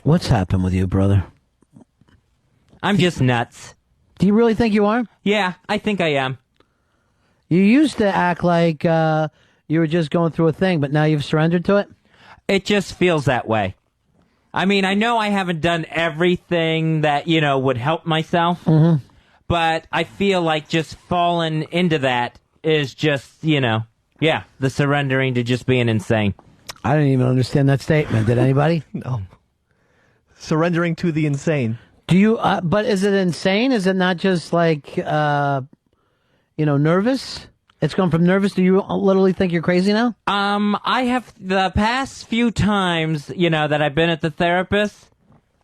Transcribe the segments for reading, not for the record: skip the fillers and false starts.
What's happened with you, brother? I'm just nuts. Do you really think you are? Yeah, I think I am. You used to act like you were just going through a thing, but now you've surrendered to it? It just feels that way. I mean, I know I haven't done everything that, would help myself, but I feel like just falling into that is just, the surrendering to just being insane. I didn't even understand that statement. Did anybody? No. Surrendering to the insane. Do you, but is it insane? Is it not just like, nervous? It's gone from nervous. Do you literally think you're crazy now? I have the past few times, that I've been at the therapist,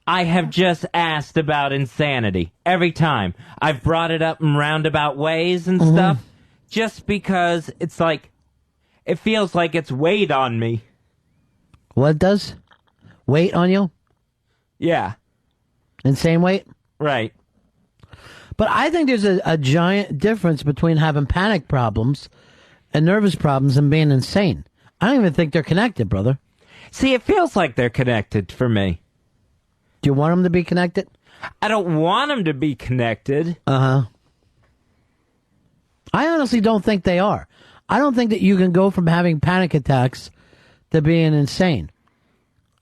I have just asked about insanity. Every time. I've brought it up in roundabout ways and stuff, just because it's like, it feels like it's weighed on me. What does? Weight on you? Yeah. Insane weight? Right. But I think there's a giant difference between having panic problems and nervous problems and being insane. I don't even think they're connected, brother. See, it feels like they're connected for me. Do you want them to be connected? I don't want them to be connected. Uh-huh. I honestly don't think they are. I don't think that you can go from having panic attacks to being insane.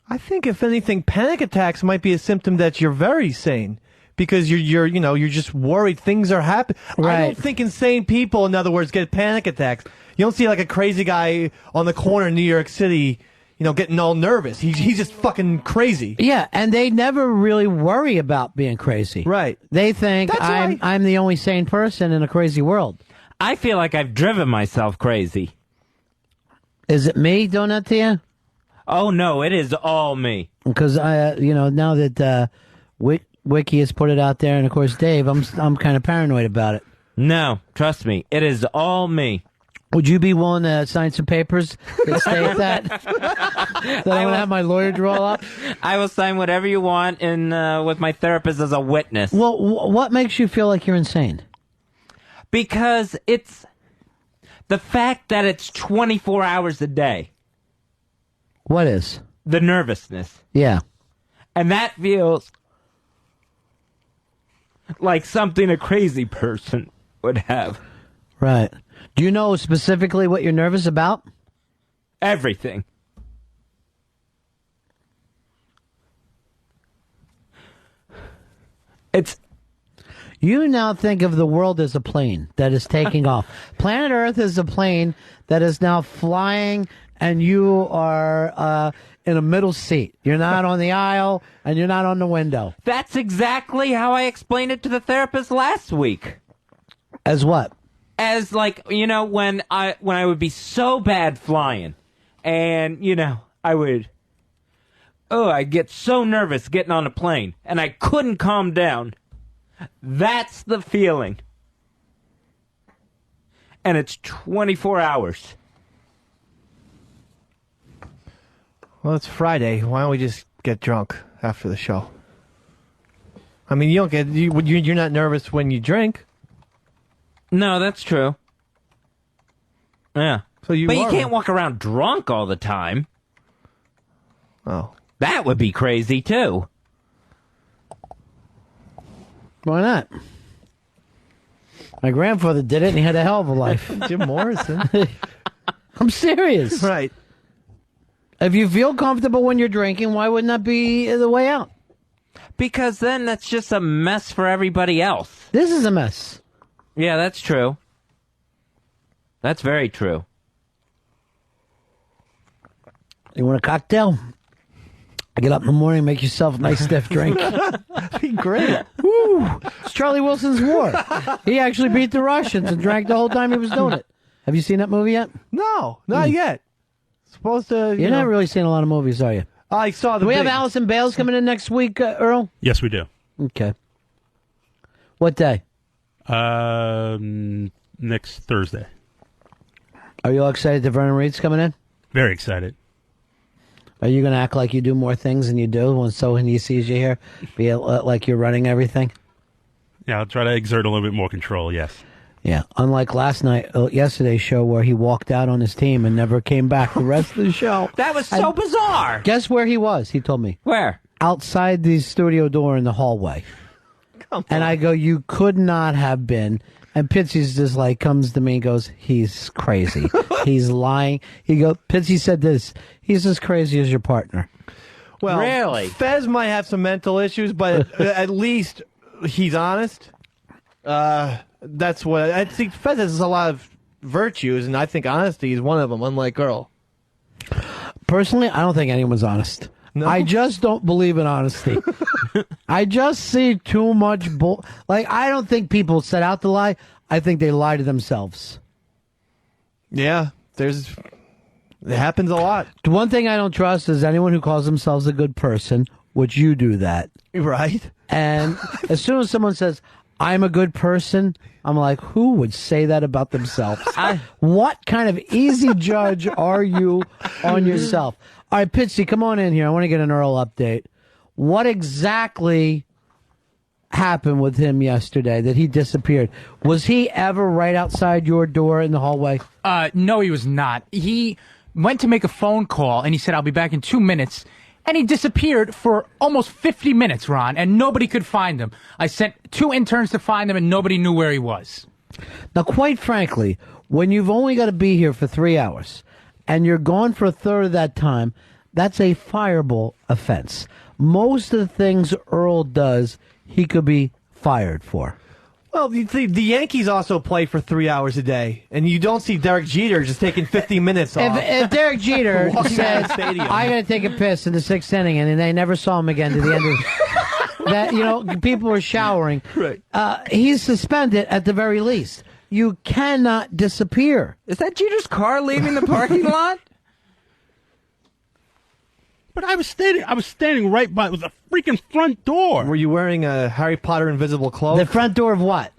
I think, if anything, panic attacks might be a symptom that you're very sane. Because you're just worried things are happening. Right. I don't think insane people, in other words, get panic attacks. You don't see like a crazy guy on the corner in New York City, getting all nervous. He's just fucking crazy. Yeah, and they never really worry about being crazy. Right. They think That's why- I'm the only sane person in a crazy world. I feel like I've driven myself crazy. Is it me doing that to you? Oh, no, it is all me. Because now that Wiki has put it out there, and of course Dave, I'm kind of paranoid about it. No, trust me, it is all me. Would you be willing to sign some papers that state that? That I'm going to have my lawyer draw up? I will sign whatever you want with my therapist as a witness. Well, what makes you feel like you're insane? Because it's the fact that it's 24 hours a day. What is? The nervousness. Yeah. And that feels like something a crazy person would have. Right. Do you know specifically what you're nervous about? Everything. You now think of the world as a plane that is taking off. Planet Earth is a plane that is now flying, and you are in a middle seat. You're not on the aisle, and you're not on the window. That's exactly how I explained it to the therapist last week. As what? As when I would be so bad flying, and I'd get so nervous getting on a plane, and I couldn't calm down. That's the feeling. And it's 24 hours. Well, it's Friday. Why don't we just get drunk after the show? I mean, you're not nervous when you drink. No, that's true. Yeah. But you can't walk around drunk all the time. Oh. That would be crazy, too. Why not? My grandfather did it, and he had a hell of a life. Jim Morrison. I'm serious. Right. If you feel comfortable when you're drinking, why wouldn't that be the way out? Because then that's just a mess for everybody else. This is a mess. Yeah, that's true. That's very true. You want a cocktail? Get up in the morning, make yourself a nice stiff drink. That'd be great. Woo! It's Charlie Wilson's War. He actually beat the Russians and drank the whole time he was doing it. Have you seen that movie yet? No, not yet. Supposed to. You're not really seeing a lot of movies, are you? I saw the. Do we have Allison Bales coming in next week, Earl? Yes, we do. Okay. What day? Next Thursday. Are you all excited that Vernon Reed's coming in? Very excited. Are you going to act like you do more things than you do when he sees you here? Be like you're running everything? Yeah, I'll try to exert a little bit more control, yes. Yeah, unlike yesterday's show where he walked out on his team and never came back the rest of the show. That was so bizarre. Guess where he was, he told me. Where? outside the studio door in the hallway. And I go, you could not have been. And Pitsy's just like, comes to me and goes, he's crazy. He's lying. Pitsy said this, he's as crazy as your partner. Well, Really? Fez might have some mental issues, but at least he's honest. That's what I think. Fez has a lot of virtues, and I think honesty is one of them, unlike Earl. Personally, I don't think anyone's honest. No? I just don't believe in honesty. I just see too much I don't think people set out to lie. I think they lie to themselves. Yeah, it happens a lot. The one thing I don't trust is anyone who calls themselves a good person, which you do that. Right? And as soon as someone says, I'm a good person, I'm like, who would say that about themselves? What kind of easy judge are you on yourself? All right, Pitsy, come on in here. I want to get an Earl update. What exactly happened with him yesterday that he disappeared? Was he ever right outside your door in the hallway? No, he was not. He went to make a phone call, and he said, I'll be back in 2 minutes. And he disappeared for almost 50 minutes, Ron, and nobody could find him. I sent 2 interns to find him, and nobody knew where he was. Now, quite frankly, when you've only got to be here for 3 hours, and you're gone for a third of that time, that's a fireable offense. Most of the things Earl does, he could be fired for. Well, the Yankees also play for 3 hours a day, and you don't see Derek Jeter just taking 50 minutes off. If Derek Jeter Walking out of says, the stadium. I got to take a piss in the 6th inning, and they never saw him again to the end of that, people were showering. Right. He's suspended at the very least. You cannot disappear. Is that Jeter's car leaving the parking lot? But I was standing right by the freaking front door. Were you wearing a Harry Potter invisible cloak? The front door of what?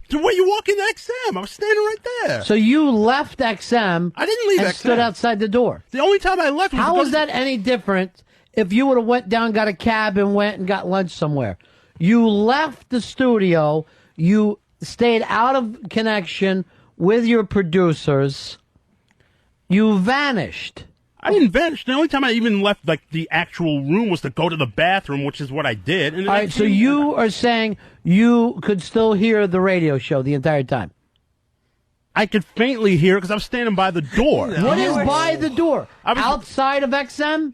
Where you walk into XM? I was standing right there. So you left XM. I didn't leave and XM. stood outside the door. The only time I left was How because is that any different if you would have went down, got a cab, and went and got lunch somewhere? You left the studio. You stayed out of connection with your producers. You vanished. I didn't vanish. The only time I even left the actual room was to go to the bathroom, which is what I did. And then All right, so you are saying you could still hear the radio show the entire time? I could faintly hear because I was standing by the door. What is by the door? Outside of XM?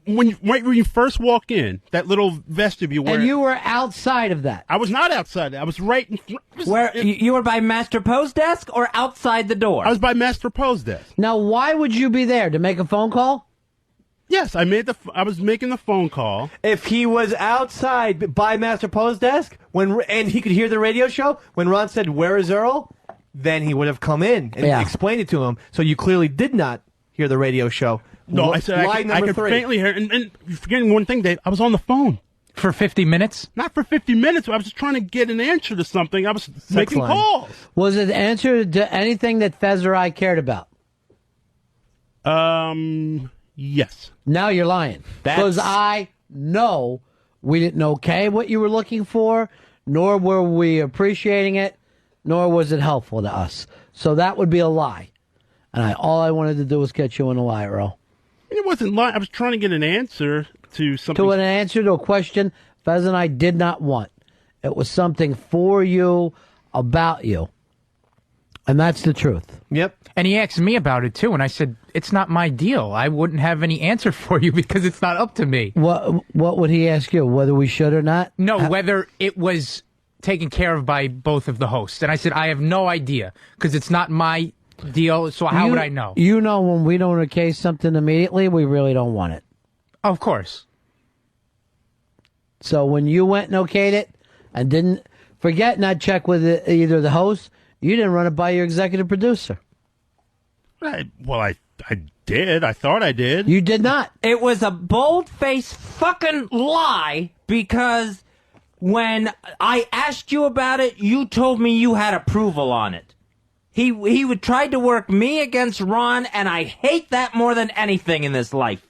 When you first walk in, that little vestibule where... And you were outside of that? I was not outside. I was right in front. Where you were by Master Po's desk or outside the door? I was by Master Po's desk. Now, why would you be there? To make a phone call? Yes, I was making the phone call. If he was outside by Master Po's desk and he could hear the radio show, when Ron said, "Where is Earl?" then he would have come in and explained it to him. So you clearly did not hear the radio show. No, I said I could faintly hear. And you're forgetting one thing, Dave. I was on the phone. For 50 minutes? Not for 50 minutes. I was just trying to get an answer to something. I was making calls. Was it the answer to anything that Fez or I cared about? Yes. Now you're lying. Because I know we didn't okay what you were looking for, nor were we appreciating it, nor was it helpful to us. So that would be a lie. And all I wanted to do was catch you in a lie, Earl. It wasn't lying. I was trying to get an answer to something. To an answer to a question Fez and I did not want. It was something for you, about you. And that's the truth. Yep. And he asked me about it, too, and I said, it's not my deal. I wouldn't have any answer for you because it's not up to me. What would he ask you? Whether we should or not? No, whether it was taken care of by both of the hosts. And I said, I have no idea because it's not my deal, so how would I know? You know when we don't okay something immediately, we really don't want it. Of course. So when you went and okayed it and didn't forget not check with either the host, you didn't run it by your executive producer. I did. I thought I did. You did not. It was a bold-faced fucking lie because when I asked you about it, you told me you had approval on it. He would try to work me against Ron, and I hate that more than anything in this life.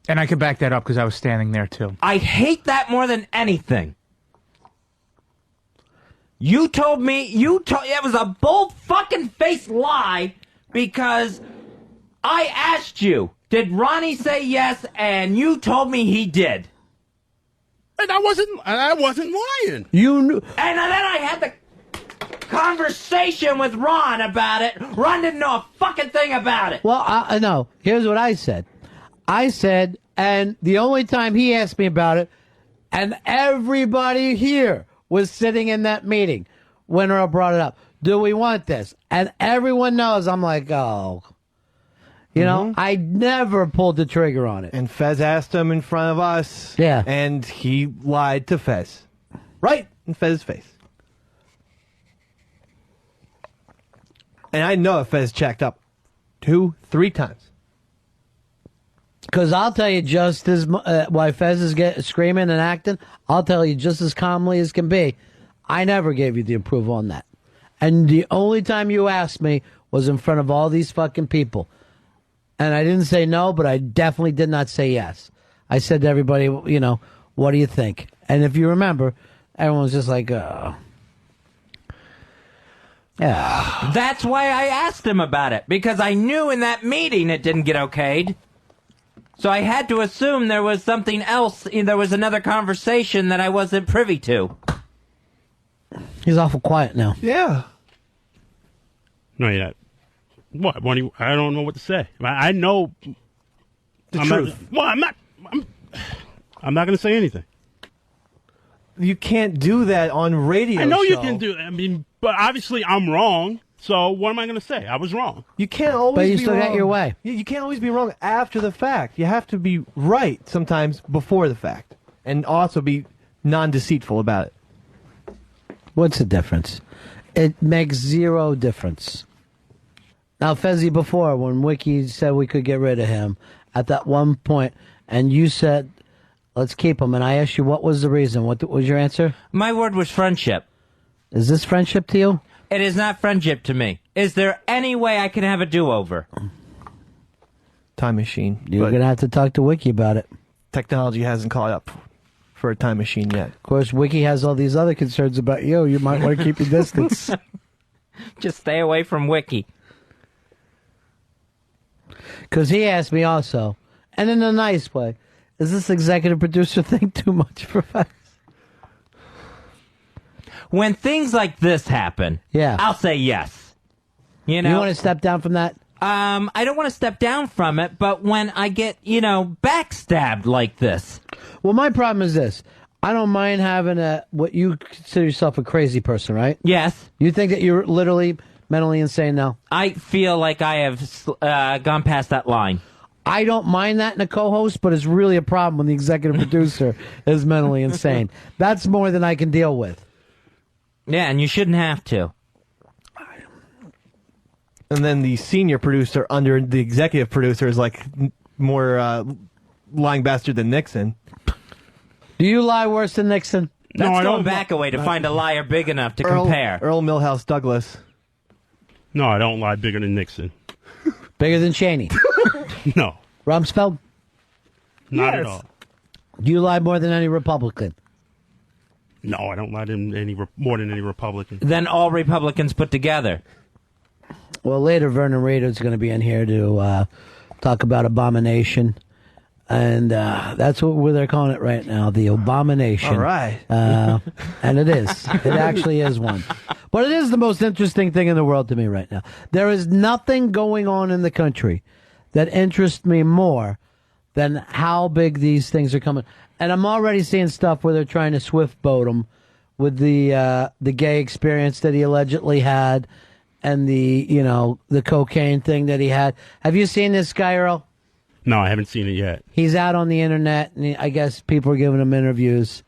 And I could back that up because I was standing there, too. I hate that more than anything. You told me, it was a bold fucking face lie because I asked you, did Ronnie say yes? And you told me he did. And I wasn't lying. You knew. And then I had the conversation with Ron about it. Ron didn't know a fucking thing about it. Well, no. Here's what I said. I said, and the only time he asked me about it, and everybody here was sitting in that meeting when Earl brought it up. Do we want this? And everyone knows I'm like, oh. You know, I never pulled the trigger on it. And Fez asked him in front of us. Yeah. And he lied to Fez. Right in Fez's face. And I know Fez checked up 2, 3 times. Because I'll tell you just as why Fez is screaming and acting, I'll tell you just as calmly as can be, I never gave you the approval on that. And the only time you asked me was in front of all these fucking people. And I didn't say no, but I definitely did not say yes. I said to everybody, you know, what do you think? And if you remember, everyone was just like, yeah. That's why I asked him about it, because I knew in that meeting it didn't get okayed. So I had to assume there was something else, there was another conversation that I wasn't privy to. He's awful quiet now. Yeah. No, you're not. What? I don't know what to say. I know The truth. I'm not going to say anything. You can't do that on radio. I know you show. can do that. I mean, but obviously I'm wrong. So what am I going to say? I was wrong. You can't always But you be still wrong. got your way. You can't always be wrong after the fact. You have to be right sometimes before the fact. And also be non-deceitful about it. What's the difference? It makes zero difference. Now, Fezzi, before, when Wiki said we could get rid of him, at that one point, and you said, let's keep him, and I asked you, what was the reason? What was your answer? My word was friendship. Is this friendship to you? It is not friendship to me. Is there any way I can have a do-over? Time machine. You're But going to have to talk to Wiki about it. technology hasn't caught up for a time machine yet. Of course, Wiki has all these other concerns about you. You might want to keep your distance. Just stay away from Wiki. Because he asked me also, and in a nice way, is this executive producer thing too much for Fez? When things like this happen, Yeah. I'll say yes. You know, You want to step down from that? I don't want to step down from it, but when I get, backstabbed like this. Well, my problem is this. I don't mind having what you consider yourself a crazy person, right? Yes, You think that you're literally mentally insane now? I feel like I have gone past that line. I don't mind that in a co-host, but it's really a problem when the executive producer is mentally insane. That's more than I can deal with. Yeah, and you shouldn't have to. And then the senior producer under the executive producer is like more lying bastard than Nixon. Do you lie worse than Nixon? No, Let's I go don't. back a way to find a liar big enough to Earl, compare. Earl Milhouse Douglas. No, I don't lie bigger than Nixon. Bigger than Cheney? No, Rumsfeld? not at all. Do you lie more than any Republican? No, I don't lie to more than any Republican. Than all Republicans put together. Well, later Vernon Reader's going to be in here to talk about abomination. And that's what they're calling it right now, the abomination. All right. And it is. It actually is one. But it is the most interesting thing in the world to me right now. There is nothing going on in the country that interests me more than how big these things are coming. And I'm already seeing stuff where they're trying to swift boat him with the gay experience that he allegedly had and the cocaine thing that he had. Have you seen this guy, Earl? No, I haven't seen it yet. He's out on the internet, and I guess people are giving him interviews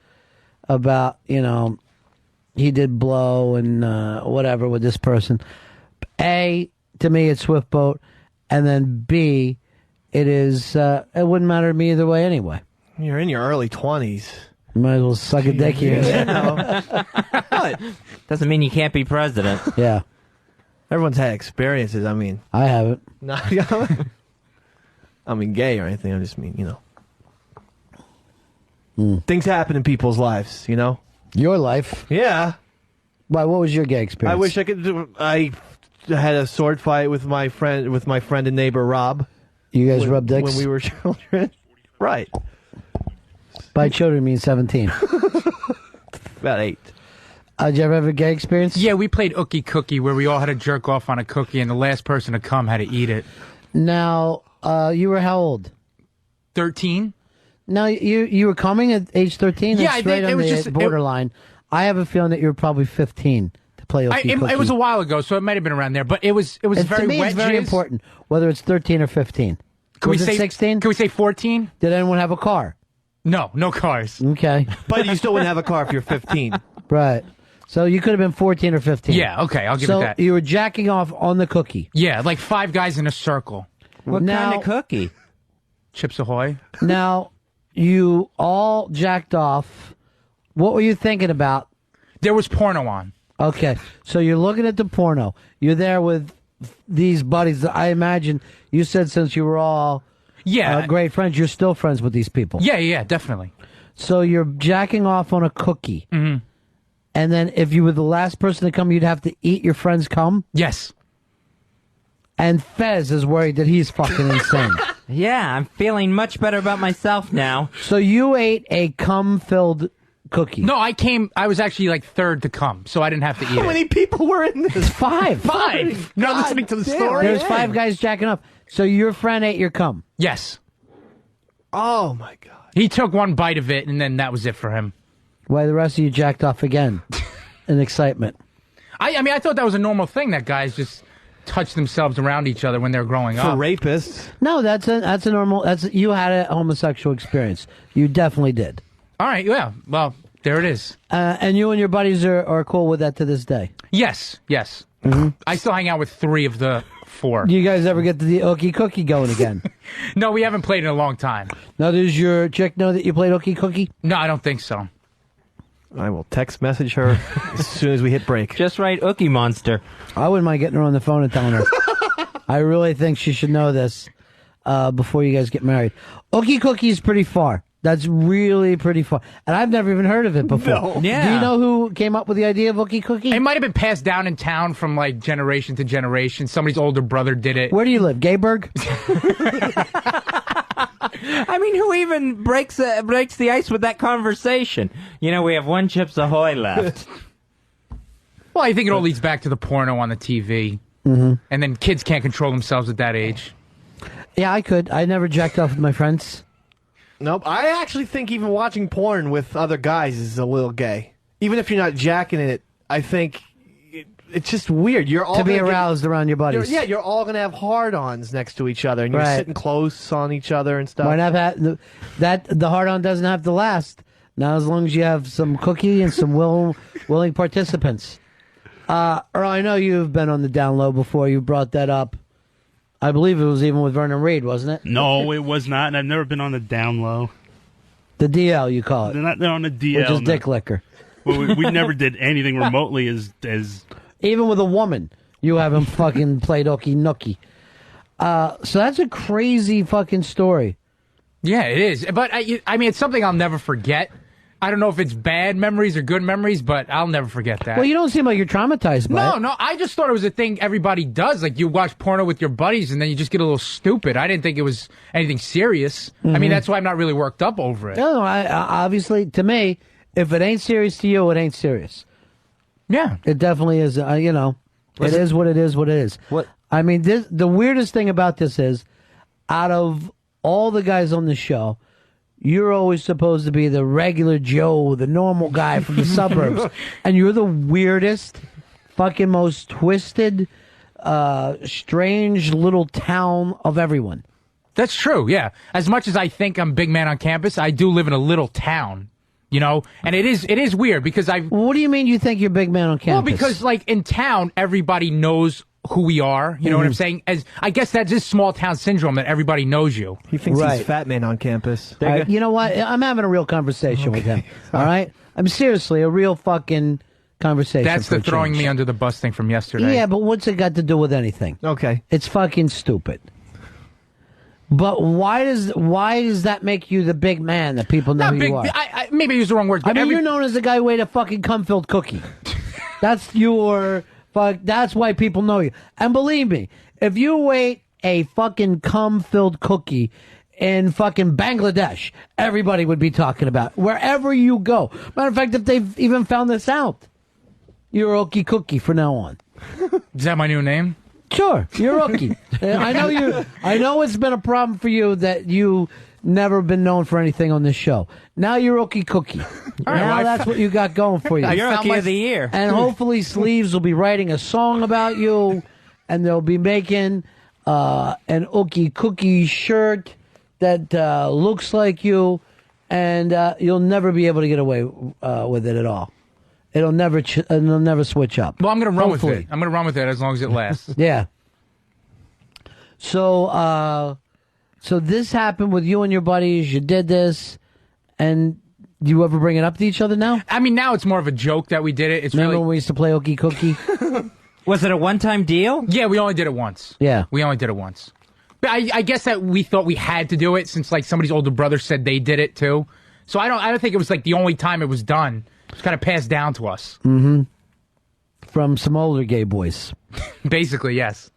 about, he did blow and whatever with this person. A, to me, it's swift boat, and then B, it is. It wouldn't matter to me either way anyway. You're in your early 20s. You might as well suck a dick here. What? Doesn't mean you can't be president. Yeah, Everyone's had experiences. I mean, I haven't. not. I mean, gay or anything. I just mean, things happen in people's lives. Your life. Yeah. Why? What was your gay experience? I wish I could. I had a sword fight with my friend and neighbor Rob. You guys rubbed dicks. when we were children. Right. By children, I mean 17. About 8. Did you ever have a gay experience? Yeah, we played Ookie Cookie, where we all had to jerk off on a cookie, and the last person to come had to eat it. Now, you were how old? 13? No, you were coming at age 13? Yeah, That's I straight did. on It was the just borderline. I have a feeling that you were probably 15 to play Ookie Cookie. It was a while ago, so it might have been around there. But it was And very to me, wet. it's very jizz. important, whether it's 13 or 15. Can Was we it say 16? Can we say 14? Did anyone have a car? No cars. Okay. But you still wouldn't have a car if you're 15. Right. So you could have been 14 or 15. Yeah, okay, I'll give so it that. you were jacking off on the cookie. Yeah, like 5 guys in a circle. What Now- kind of cookie? Chips Ahoy. Now, you all jacked off. What were you thinking about? There was porno on. Okay, so you're looking at the porno. You're there with these buddies. I imagine you said since you were all Yeah. great friends, you're still friends with these people. Yeah, definitely. So you're jacking off on a cookie. Mm-hmm. And then if you were the last person to come, you'd have to eat your friend's cum. Yes. And Fez is worried that he's fucking insane. Yeah, I'm feeling much better about myself now. So you ate a cum-filled cookie. No, I was actually like third to come, so I didn't have to eat How it. many people were in this? Five. Five. You're not listening to the story? There's 5 guys jacking off. So your friend ate your cum. Yes. Oh, my God. He took one bite of it, and then that was it for him. Why the rest of you jacked off again in excitement? I mean, I thought that was a normal thing that guys just touch themselves around each other when they're growing For up. rapists. No, that's a normal. You had a homosexual experience. You definitely did. All right, yeah. Well, there it is. And you and your buddies are cool with that to this day. Yes. I still hang out with 3 of the 4. Do you guys ever get the Ookie Cookie going again? No, we haven't played in a long time. Now, does your chick know that you played Ookie Cookie? No, I don't think so. I will text message her as soon as we hit break. Just write Ookie Monster. I wouldn't mind getting her on the phone and telling her. I really think she should know this before you guys get married. Ookie Cookie is pretty far. That's really pretty far. And I've never even heard of it before. No. Yeah. Do you know who came up with the idea of Ookie Cookie? It might have been passed down in town from like generation to generation. Somebody's older brother did it. Where do you live? Gayburg? I mean, who even breaks the ice with that conversation? You know, we have 1 Chips Ahoy left. Well, I think it all leads back to the porno on the TV. Mm-hmm. And then kids can't control themselves at that age. Yeah, I could. I never jacked off with my friends. Nope. I actually think even watching porn with other guys is a little gay. Even if you're not jacking it, I think it's just weird. You're all To be gonna get- aroused around your buddies. You're all going to have hard-ons next to each other, and you're Right. sitting close on each other and stuff. Why not have the hard-on doesn't have to last. Now, as long as you have some cookie and some willing participants. Earl, I know you've been on the down low before. You brought that up. I believe it was even with Vernon Reed, wasn't it? No, it was not, and I've never been on the down low. The DL, you call it. They're on the DL. Which is no. dick liquor. Well, we never did anything remotely as Even with a woman, you haven't fucking played Ookie Nookie. So that's a crazy fucking story. Yeah, it is. But I mean, it's something I'll never forget. I don't know if it's bad memories or good memories, but I'll never forget that. Well, you don't seem like you're traumatized by it. No, I just thought it was a thing everybody does. Like, you watch porno with your buddies, and then you just get a little stupid. I didn't think it was anything serious. I mean, that's why I'm not really worked up over it. No, obviously, to me, if it ain't serious to you, it ain't serious. Yeah. It definitely is. It is what it is. What it is. What? I mean, the weirdest thing about this is, out of all the guys on the show, you're always supposed to be the regular Joe, the normal guy from the suburbs, and you're the weirdest, fucking most twisted, strange little town of everyone. That's true, yeah. As much as I think I'm big man on campus, I do live in a little town, you know? And it is weird because What do you mean you think you're big man on campus? Well, because, like, in town, everybody knows who we are. You know what I'm saying? I guess that's just small town syndrome that everybody knows you. He thinks Right. he's fat man on campus. You know what? I'm having a real conversation with him. All right? I'm seriously a real fucking conversation. That's for the a throwing change. me under the bus thing from yesterday. Yeah, but what's it got to do with anything? Okay. It's fucking stupid. But why does that make you the big man that people know Not who big. you are? Maybe I used the wrong words. I But mean, you're known as the guy who ate a fucking cum-filled cookie. That's your fuck. That's why people know you. And believe me, if you ate a fucking cum-filled cookie in fucking Bangladesh, everybody would be talking about it. Wherever you go. Matter of fact, if they've even found this out, you're Ookie Cookie from now on. Is that my new name? Sure, you're Ookie. I know it's been a problem for you that you never been known for anything on this show. Now you're Ookie Cookie. Now that's what you got going for you. You're Ookie of the Year. And hopefully Sleeves will be writing a song about you, and they'll be making an Ookie Cookie shirt that looks like you, and you'll never be able to get away with it at all. It'll never switch up. Well, I'm going to run with Hopefully. it. I'm going to run with it as long as it lasts. Yeah. So this happened with you and your buddies. You did this, and do you ever bring it up to each other now? I mean, now it's more of a joke that we did it. It's Remember really... when we used to play Ookie Cookie? Was it a one-time deal? Yeah, we only did it once. Yeah. We only did it once. But I guess that we thought we had to do it since, like, somebody's older brother said they did it, too. So I don't think it was, like, the only time it was done. It's kind of passed down to us. Mm-hmm. From some older gay boys. Basically, yes.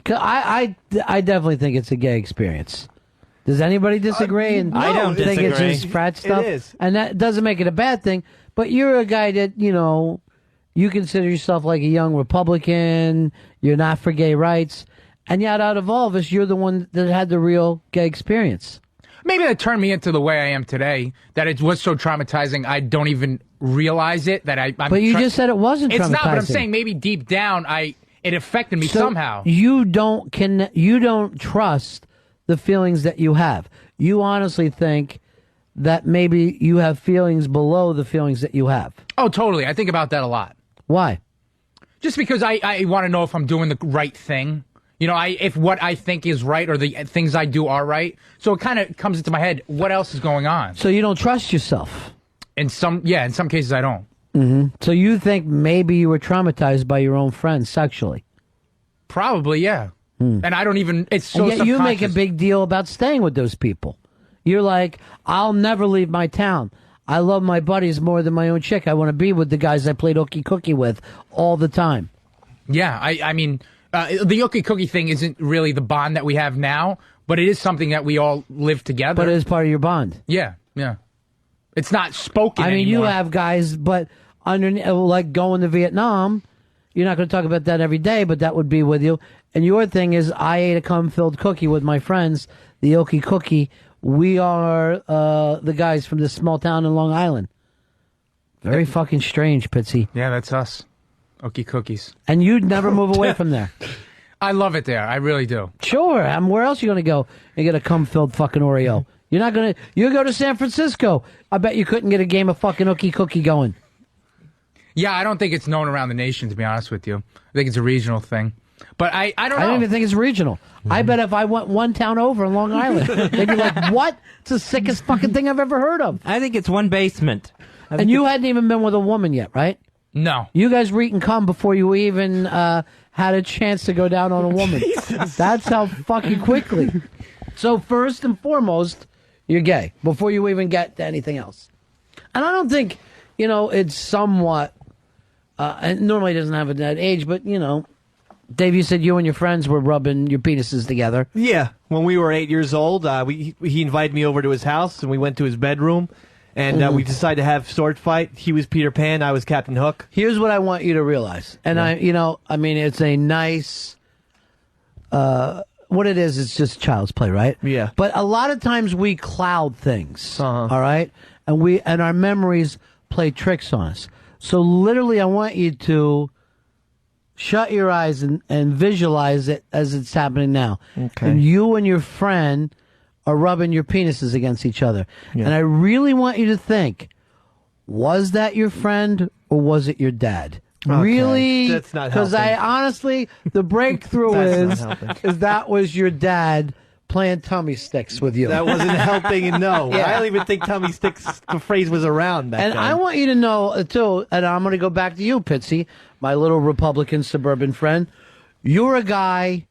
I definitely think it's a gay experience. Does anybody disagree? And I don't think it's disagree. just frat stuff. It is. And that doesn't make it a bad thing. But you're a guy that, you consider yourself like a young Republican. You're not for gay rights. And yet out of all of us, you're the one that had the real gay experience. Maybe that turned me into the way I am today, that it was so traumatizing I don't even realize it. That I'm But you just said it wasn't traumatizing. It's not, but I'm saying maybe deep down it affected me somehow. You don't trust the feelings that you have. You honestly think that maybe you have feelings below the feelings that you have. Oh, totally. I think about that a lot. Why? Just because I want to know if I'm doing the right thing. If what I think is right or the things I do are right. So it kind of comes into my head, what else is going on? So you don't trust yourself? In some cases I don't. Mm-hmm. So you think maybe you were traumatized by your own friends sexually? Probably, yeah. And I don't even, it's so and yet you make a subconscious. big deal about staying with those people. You're like, I'll never leave my town. I love my buddies more than my own chick. I want to be with the guys I played Ookie Cookie with all the time. Yeah, I mean... the Ookie Cookie thing isn't really the bond that we have now, but it is something that we all live together. But it is part of your bond. Yeah. It's not spoken I mean, anymore. you have guys, but like going to Vietnam, you're not going to talk about that every day, but that would be with you. And your thing is, I ate a cum-filled cookie with my friends, the Ookie Cookie. We are the guys from this small town in Long Island. Very fucking strange, Pitsy. Yeah, that's us. Ookie Cookies. And you'd never move away from there. I love it there. I really do. Sure. Where else are you going to go and get a cum-filled fucking Oreo? You're not going to... You go to San Francisco. I bet you couldn't get a game of fucking Ookie Cookie going. Yeah, I don't think it's known around the nation, to be honest with you. I think it's a regional thing. But I don't know. I don't even think it's regional. I bet if I went one town over in Long Island, they'd be like, what? It's the sickest fucking thing I've ever heard of. I think it's one basement. And you hadn't even been with a woman yet, right? No. You guys were eating cum before you even had a chance to go down on a woman. That's how fucking quickly. So first and foremost, you're gay before you even get to anything else. And I don't think, it's somewhat, and normally it doesn't have at that age, but, Dave, you said you and your friends were rubbing your penises together. Yeah. When we were 8 years old, he invited me over to his house, and we went to his bedroom. And we decided to have sword fight. He was Peter Pan. I was Captain Hook. Here's what I want you to realize. And it's a nice, what it is, it's just child's play, right? Yeah. But a lot of times we cloud things, Uh-huh. all right? And our memories play tricks on us. So literally I want you to shut your eyes and visualize it as it's happening now. Okay. And you and your friend are rubbing your penises against each other. Yeah. And I really want you to think, was that your friend or was it your dad? Okay. Really? That's not Because I helping. honestly, the breakthrough That's not helping. is that was your dad playing tummy sticks with you. That wasn't helping, and no. Yeah. I don't even think Tummy Sticks, the phrase was around back And then. I want you to know, too, and I'm going to go back to you, Pitsy, my little Republican suburban friend. You're a guy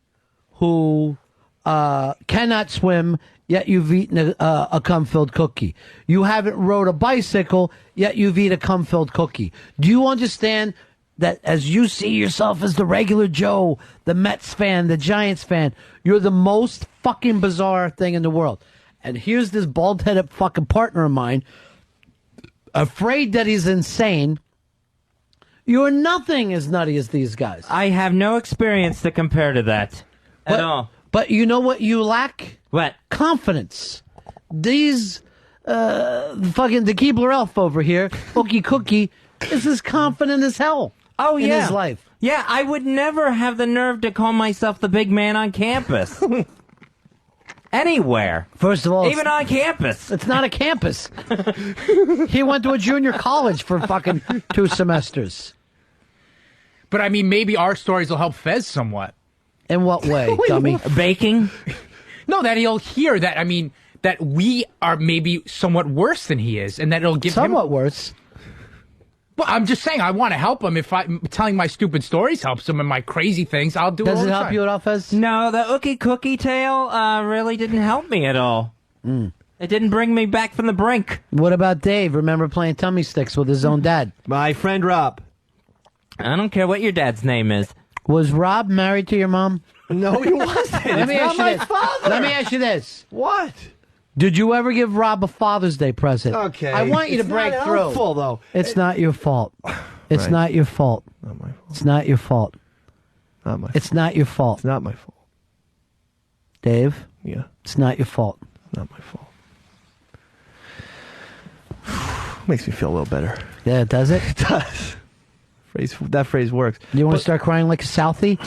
who cannot swim, yet you've eaten a cum-filled cookie. You haven't rode a bicycle, yet you've eaten a cum-filled cookie. Do you understand that as you see yourself as the regular Joe, the Mets fan, the Giants fan, you're the most fucking bizarre thing in the world. And here's this bald-headed fucking partner of mine, afraid that he's insane. You're nothing as nutty as these guys. I have no experience to compare to that at all. But you know what you lack? What? Confidence. These fucking the Keebler elf over here, Ookie Cookie, is as confident as hell. Oh, in yeah. his life. Yeah, I would never have the nerve to call myself the big man on campus. Anywhere. First of all, even on campus. It's not a campus. He went to a junior college for fucking 2 semesters. But I mean, maybe our stories will help Fez somewhat. In what way, dummy? Baking? No, that he'll hear that. I mean, that we are maybe somewhat worse than he is, and that it'll give somewhat worse. Well, I'm just saying, I want to help him. If telling my stupid stories helps him and my crazy things, I'll do it all Does the it help time. you at all, Fez? No, the Ookie Cookie tale really didn't help me at all. It didn't bring me back from the brink. What about Dave? Remember playing tummy sticks with his own dad? My friend Rob. I don't care what your dad's name is. Was Rob married to your mom? No, he wasn't. Let me ask you my this. father. Let me ask you this. What? Did you ever give Rob a Father's Day present? Okay. I want you to break not through. helpful, though. It's not your fault. It's Right. not your fault. Not my fault. It's not your fault. Not my fault. It's not your fault. It's not my fault. Dave, Yeah. it's not your fault. It's not my fault. Makes me feel a little better. Yeah, does it? It does. That phrase works. You want to start crying like a Southie?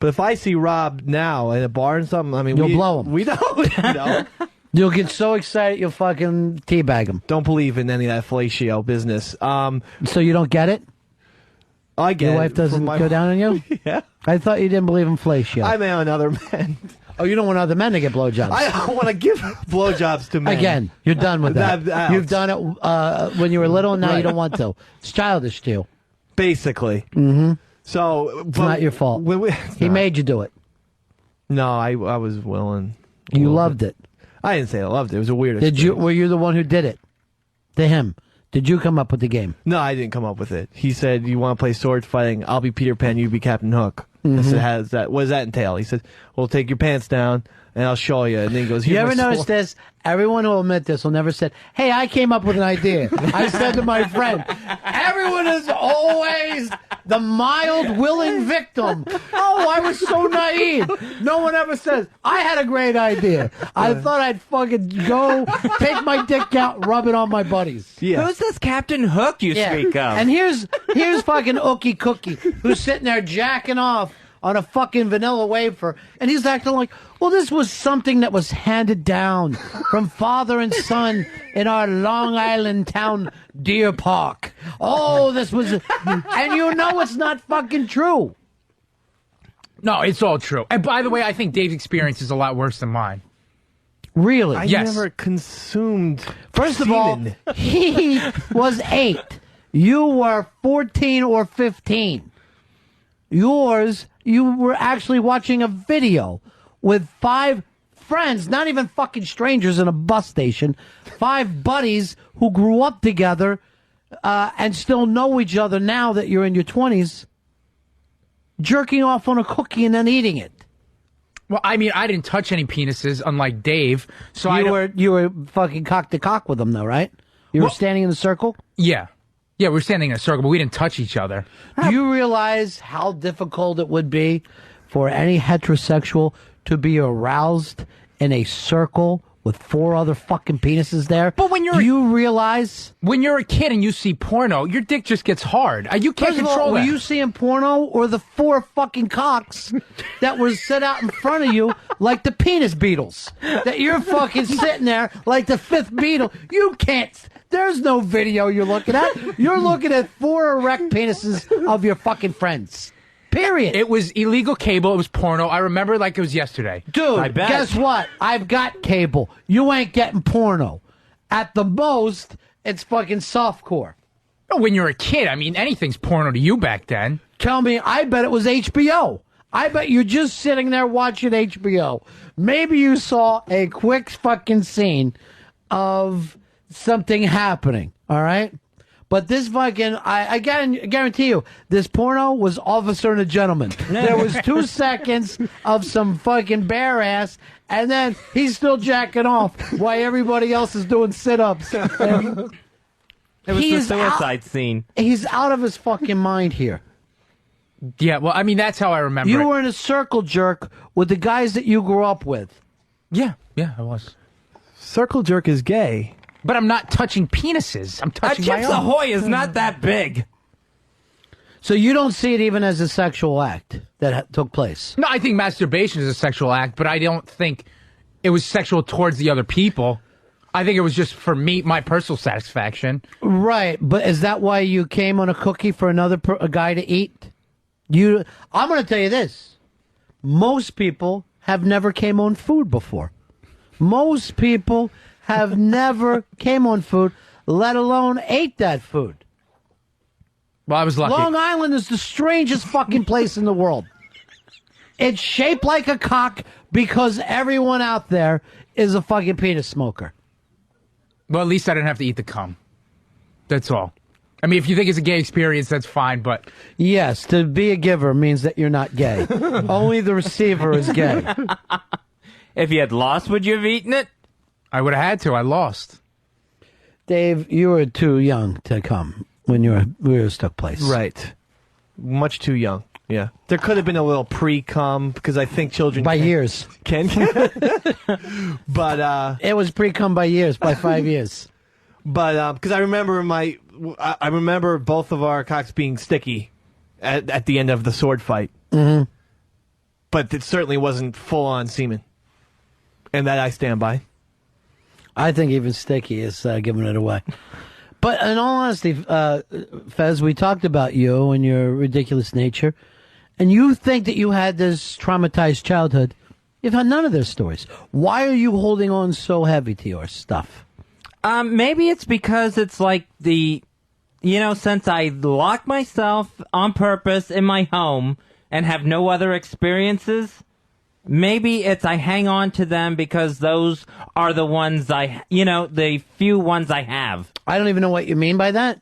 But if I see Rob now in a bar and something, I mean, You'll blow him. We don't. You'll get so excited you'll fucking teabag him. Don't believe in any of that fellatio business. So you don't get it? I get Your it wife doesn't from my- go down on you? Yeah. I thought you didn't believe in fellatio. I may on other men. Oh, you don't want other men to get blowjobs? I don't want to give blowjobs to men. Again, you're done with that. You've done it when you were little, and now you don't want to. It's childish to you. Basically. Mm-hmm. So It's not your fault. He made you do it. No, I was willing. You loved it. I didn't say I loved it. It was a weird Did you? experience. Were you the one who did it? To him? Did you come up with the game? No, I didn't come up with it. He said, "You want to play sword fighting? I'll be Peter Pan. You be Captain Hook." I said, "How does that? What does that entail?" He said, "Well, take your pants down, and I'll show you." And then he goes, You "Here's ever my notice sword." this? Everyone who will admit this will never said, "Hey, I came up with an idea." I said to my friend, everyone is always the mild, willing victim. Oh, I was so naive. No one ever says, "I had a great idea. I thought I'd fucking go take my dick out, rub it on my buddies." Yeah. Who's this Captain Hook you speak of? And here's fucking Ookie Cookie, who's sitting there jacking off on a fucking vanilla wafer, and he's acting like, well, this was something that was handed down from father and son in our Long Island town deer park. Oh, this was, and you know it's not fucking true. No, it's all true. And by the way, I think Dave's experience is a lot worse than mine. Really? I Yes. never consumed. First of all, semen. he was 8. You were 14 or 15. You were actually watching a video with 5 friends, not even fucking strangers in a bus station, 5 buddies who grew up together and still know each other now that you're in your 20s, jerking off on a cookie and then eating it. Well, I mean, I didn't touch any penises, unlike Dave. So You were fucking cock to cock with them, though, right? You were Well- standing in the circle? Yeah. Yeah, we were standing in a circle, but we didn't touch each other. Do you realize how difficult it would be for any heterosexual to be aroused in a circle with 4 other fucking penises there? But when you're- Do you realize? When you're a kid and you see porno, your dick just gets hard. You can't First of all, control were that. you seeing porno or the 4 fucking cocks that were set out in front of you like the penis beetles? That you're fucking sitting there like the 5th beetle. You can't. There's no video you're looking at. You're looking at 4 erect penises of your fucking friends. Period. It was illegal cable. It was porno. I remember it like it was yesterday. Dude, I bet. guess what? I've got cable. You ain't getting porno. At the most, it's fucking softcore. When you're a kid, I mean, anything's porno to you back then. Tell me, I bet it was HBO. I bet you're just sitting there watching HBO. Maybe you saw a quick fucking scene of something happening, all right? But this fucking, I guarantee you, this porno was Officer and a Gentleman. There was 2 seconds of some fucking bare ass, and then he's still jacking off while everybody else is doing sit-ups. It was the suicide scene. He's out of his fucking mind here. Yeah, well, I mean, that's how I remember You it. were in a circle jerk with the guys that you grew up with. Yeah, I was. Circle jerk is gay. But I'm not touching penises. I'm touching my Chips own. Ahoy is not that big. So you don't see it even as a sexual act that took place? No, I think masturbation is a sexual act, but I don't think it was sexual towards the other people. I think it was just for me, my personal satisfaction. Right, but is that why you came on a cookie for a guy to eat? I'm going to tell you this. Most people have never came on food before. Most people have never came on food, let alone ate that food. Well, I was lucky. Long Island is the strangest fucking place in the world. It's shaped like a cock because everyone out there is a fucking penis smoker. Well, at least I didn't have to eat the cum. That's all. I mean, if you think it's a gay experience, that's fine, but... Yes, to be a giver means that you're not gay. Only the receiver is gay. If you had lost, would you have eaten it? I would have had to. I lost. Dave, you were too young to come when this took place. Right. Much too young. Yeah. There could have been a little pre-cum because I think children By years. can. But It was pre-cum by years, by 5 years. but because I remember I remember both of our cocks being sticky at the end of the sword fight. Mm-hmm. But it certainly wasn't full-on semen. And that I stand by. I think even sticky is giving it away. But in all honesty, Fez, we talked about you and your ridiculous nature, and you think that you had this traumatized childhood. You've had none of their stories. Why are you holding on so heavy to your stuff? Maybe it's because it's like since I lock myself on purpose in my home and have no other experiences, maybe it's I hang on to them because those are the ones the few ones I have. I don't even know what you mean by that.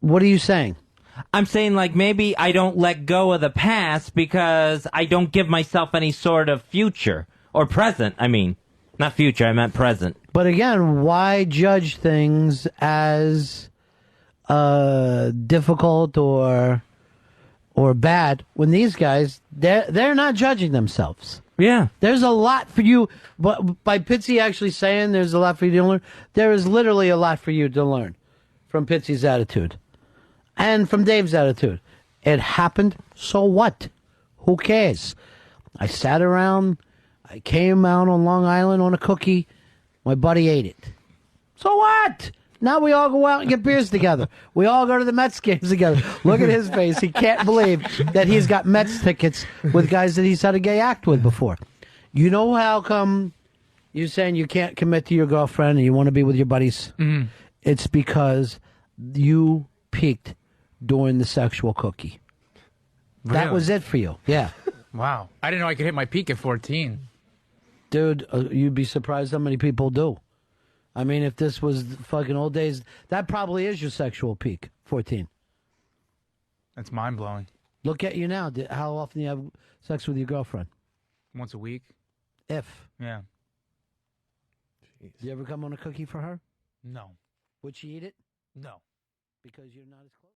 What are you saying? I'm saying, like, maybe I don't let go of the past because I don't give myself any sort of future. Or present, I mean. Not future, I meant present. But again, why judge things as difficult or bad when these guys, they're not judging themselves? Yeah. There's a lot for you, but by Pitsy actually saying there's a lot for you to learn, there is literally a lot for you to learn from Pitsy's attitude. And from Dave's attitude. It happened, so what? Who cares? I sat around, I came out on Long Island on a cookie, my buddy ate it. So what? Now we all go out and get beers together. We all go to the Mets games together. Look at his face. He can't believe that he's got Mets tickets with guys that he's had a gay act with before. You know how come you're saying you can't commit to your girlfriend and you want to be with your buddies? Mm-hmm. It's because you peaked during the sexual cookie. That Really? was it for you. Yeah. Wow. I didn't know I could hit my peak at 14. Dude, you'd be surprised how many people do. I mean, if this was fucking old days, that probably is your sexual peak, 14. That's mind-blowing. Look at you now. How often do you have sex with your girlfriend? Once a week? If. Yeah. Do you ever come on a cookie for her? No. Would she eat it? No. Because you're not as close?